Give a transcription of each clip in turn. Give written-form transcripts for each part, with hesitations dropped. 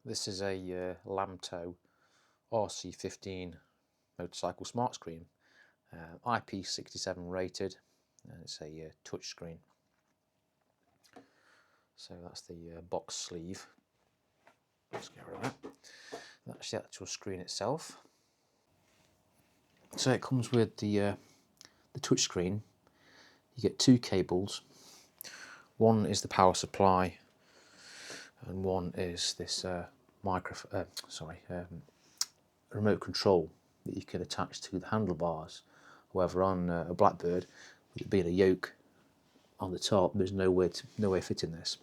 This is a Lamtto RC 15 motorcycle smart screen, IP67 rated, and it's a touch screen. So that's the box sleeve. Let's get rid of that. That's the actual screen itself. So it comes with the touch screen. You get two cables. One is the power supply, and one is this remote control that you can attach to the handlebars. However, on a Blackbird, with it being a yoke on the top, there's no way fitting this,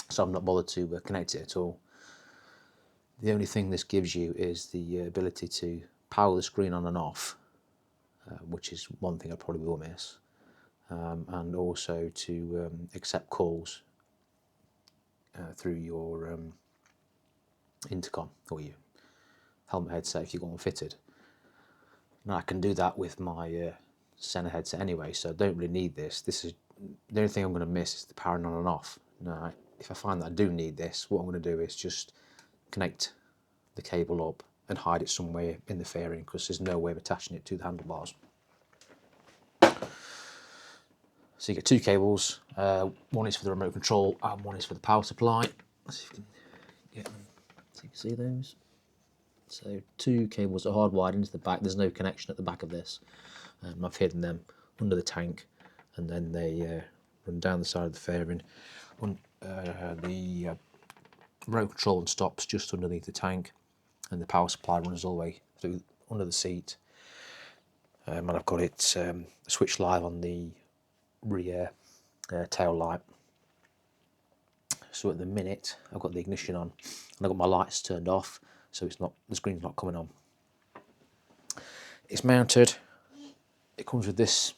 so I'm not bothered to connect it at all. The only thing this gives you is the ability to power the screen on and off, which is one thing I probably will miss, and also to accept calls through your intercom or your helmet headset if you've got one fitted. Now I can do that with my center headset anyway, so I don't really need this. This is the only thing I'm going to miss is the powering on and off. Now, if I find that I do need this, what I'm going to do is just connect the cable up and hide it somewhere in the fairing, because there's no way of attaching it to the handlebars. So you get two cables. One is for the remote control and one is for the power supply. Let's see if you can get them so you can see those. So two cables are hardwired into the back. There's no connection at the back of this. I've hidden them under the tank, and then they run down the side of the fairing. The remote control and stops just underneath the tank, and the power supply runs all the way through under the seat. And I've got it switched live on the rear tail light. So at the minute I've got the ignition on and I've got my lights turned off, so the screen's not coming on. It's mounted. It comes with this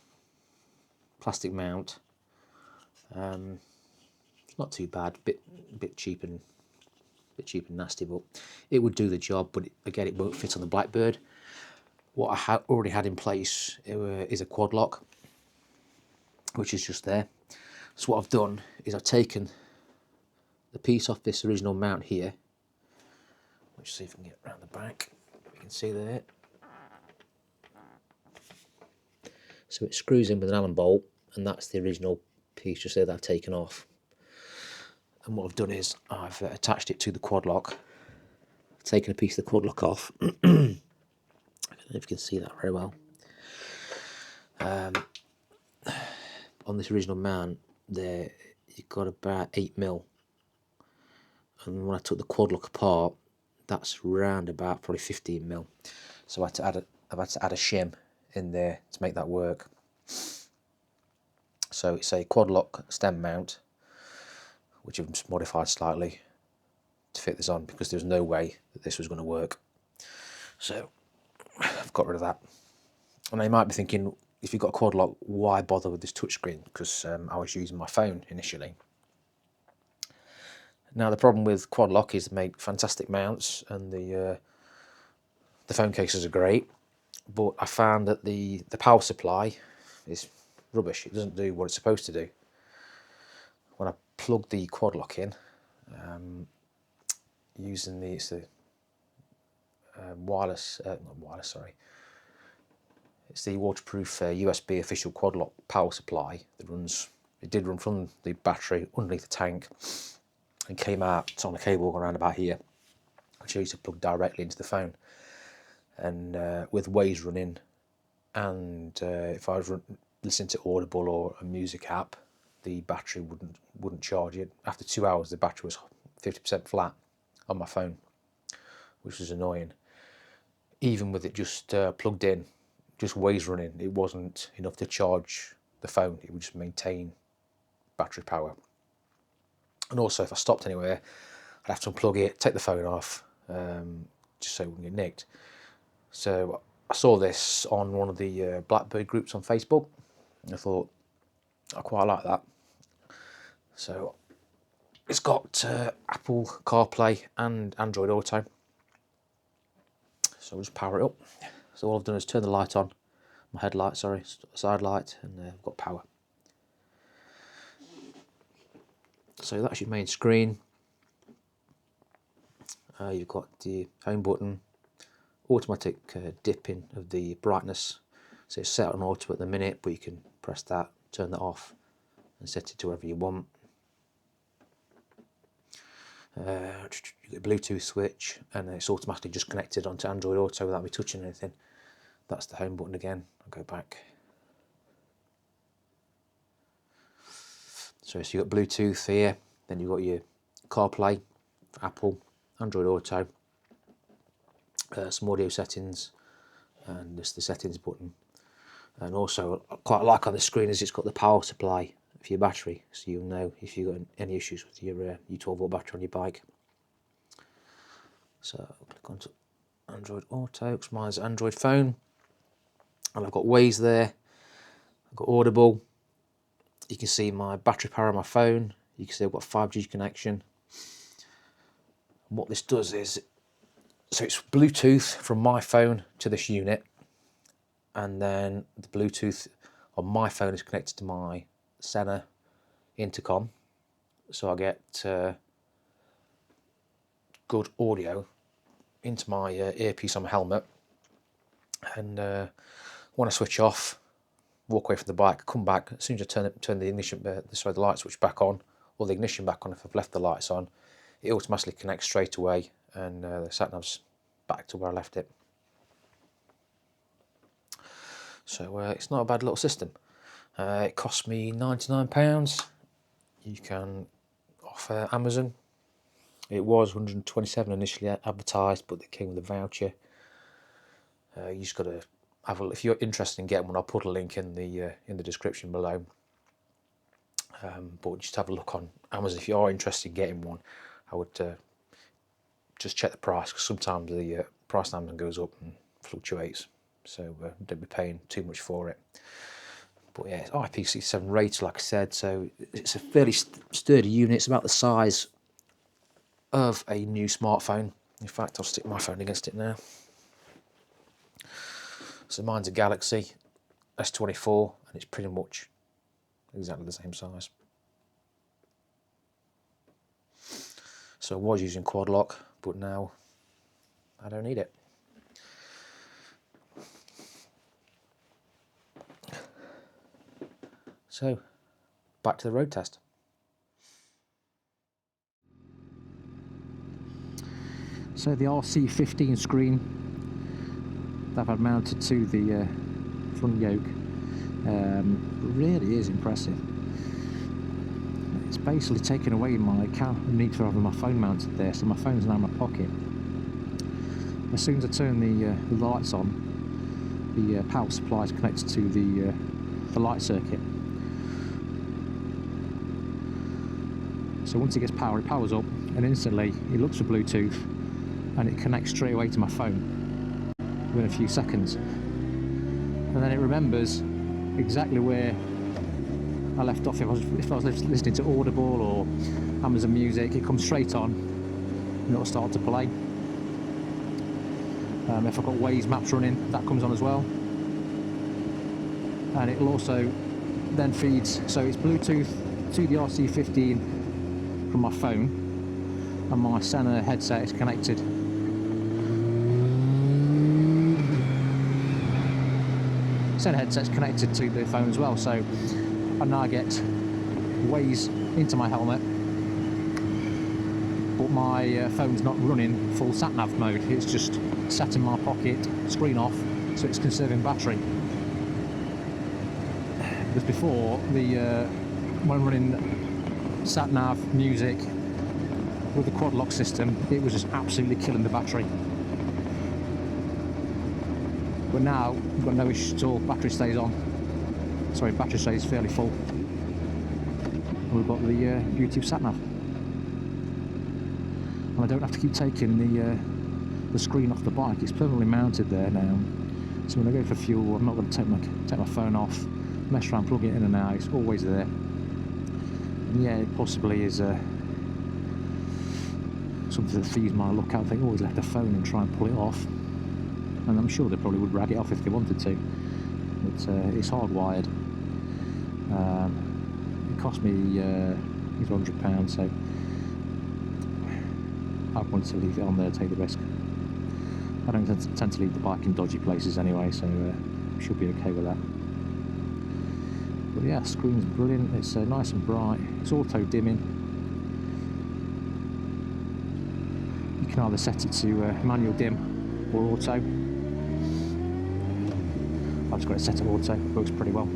plastic mount. It's not too bad, bit cheap and nasty, but it would do the job. But again, it won't fit on the Blackbird. What I already had in place is a quad lock, which is just there. So what I've done is I've taken the piece off this original mount here. Let's see if I can get around the back. You can see there. So it screws in with an Allen bolt, and that's the original piece just there that I've taken off. And what I've done is I've attached it to the quad lock. I've taken a piece of the quad lock off. I don't know if you can see that very well. On this original mount there, you've got about 8mm. And when I took the quad lock apart, that's round about probably 15mm. So I've had to add a shim in there to make that work. So it's a quad lock stem mount, which I've just modified slightly to fit this on, because there's no way that this was going to work. So I've got rid of that. And you might be thinking, if you've got a quad lock, why bother with this touchscreen? Because I was using my phone initially. Now the problem with quad lock is they make fantastic mounts, and the phone cases are great, but I found that the power supply is rubbish. It doesn't do what it's supposed to do. When I plug the quad lock in, using it's the waterproof USB official quad lock power supply that runs. It did run from the battery underneath the tank and came out. It's on a cable going around about here, which I used to plug directly into the phone. And with Waze running, and if I was listening to Audible or a music app, the battery wouldn't charge it. After 2 hours, the battery was 50% flat on my phone, which was annoying. Even with it just plugged in, just Waze running, it wasn't enough to charge the phone. It would just maintain battery power. And also, if I stopped anywhere, I'd have to unplug it, take the phone off, just so it wouldn't get nicked. So I saw this on one of the Blackbird groups on Facebook, and I thought, I quite like that. So it's got Apple CarPlay and Android Auto. So I'll just power it up. So all I've done is turn the light on, my headlight, sorry, side light, and I've got power. So that's your main screen. You've got the home button, automatic dipping of the brightness, so it's set on auto at the minute, but you can press that, turn that off and set it to wherever you want. You get a Bluetooth switch, and it's automatically just connected onto Android Auto without me touching anything. That's the home button again. I'll go back. So you've got Bluetooth here, then you've got your CarPlay, Apple, Android Auto, some audio settings, and just the settings button. And also, I quite like on the screen is it's got the power supply for your battery, so you'll know if you've got any issues with your 12-volt battery on your bike. So I'll click onto Android Auto, because mine's an Android phone, and I've got Waze there, I've got Audible, you can see my battery power on my phone, you can see I've got a 5G connection. And what this does is, so it's Bluetooth from my phone to this unit, and then the Bluetooth on my phone is connected to my Satnav intercom, so I get good audio into my earpiece on my helmet, and when I switch off, walk away from the bike, come back, as soon as I turn the ignition, the light switch back on, or the ignition back on if I've left the lights on, it automatically connects straight away, and the Satnav's back to where I left it. So it's not a bad little system. It cost me £99. You can offer Amazon. It was 127 initially advertised, but they came with a voucher. You just got to have a. If you're interested in getting one, I'll put a link in the description below. But just have a look on Amazon if you are interested in getting one. I would just check the price, because sometimes the price on Amazon goes up and fluctuates, so don't be paying too much for it. But yeah, it's IP67 rated, like I said, so it's a fairly sturdy unit. It's about the size of a new smartphone. In fact, I'll stick my phone against it now. So mine's a Galaxy S24, and it's pretty much exactly the same size. So I was using quad lock, but now I don't need it. So, back to the road test. So the RC15 screen that I've had mounted to the front yoke really is impressive. It's basically taken away my need for having my phone mounted there, so my phone's now in my pocket. As soon as I turn the lights on, the power supply is connected to the light circuit. So once it gets power, it powers up, and instantly it looks for Bluetooth, and it connects straight away to my phone within a few seconds. And then it remembers exactly where I left off. If I was listening to Audible or Amazon Music, it comes straight on and it'll start to play. If I've got Waze maps running, that comes on as well. And it'll also then feeds, so it's Bluetooth to the RC15 from my phone, and my Satnav headset is connected. Satnav headset's connected to the phone as well, so I now get Waze into my helmet, but my phone's not running full Satnav mode. It's just sat in my pocket, screen off, so it's conserving battery. Because before, when running Satnav music with the quad lock system, it was just absolutely killing the battery. But now we've got no issues at all. Battery stays on. Sorry, battery stays fairly full. And we've got the beauty of Satnav. And I don't have to keep taking the screen off the bike. It's permanently mounted there now. So when I go for fuel, I'm not going to take my phone off, mess around, plug it in and out. It's always there. Yeah, it possibly is something that feeds my look out. They always left the phone and try and pull it off, and I'm sure they probably would rag it off if they wanted to, but it's hardwired. It cost me £100, so I wanted to leave it on there, take the risk. I don't tend to leave the bike in dodgy places anyway, so should be okay with that. But yeah, screen's brilliant. It's nice and bright. It's auto dimming. You can either set it to manual dim or auto. I've just got it set to auto. Works pretty well.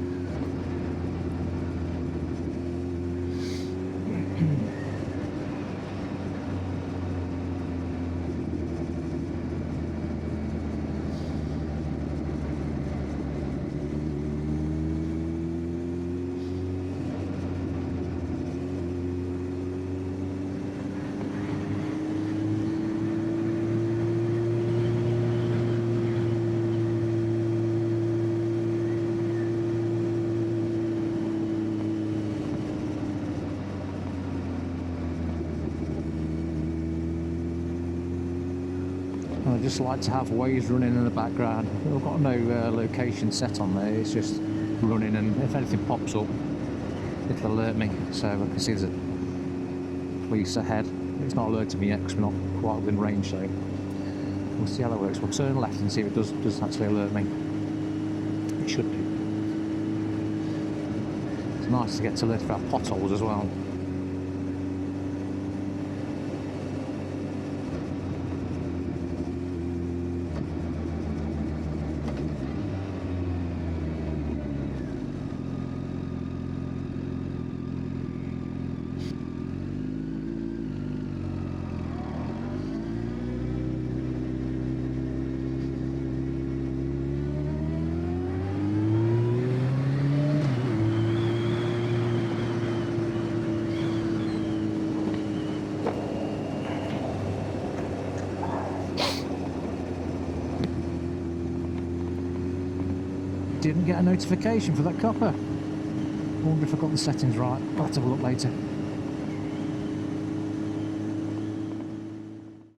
I just like to have Waze running in the background. I've got no location set on there, it's just running, and if anything pops up it'll alert me, so I can see there's a police ahead. It's not alerted me yet because we're not quite within range, so we'll see how that works. We'll turn left and see if it does actually alert me. It should do. It's nice to get to alert about potholes as well. Didn't get a notification for that copper. Wonder if I got the settings right. I'll have to have a look later.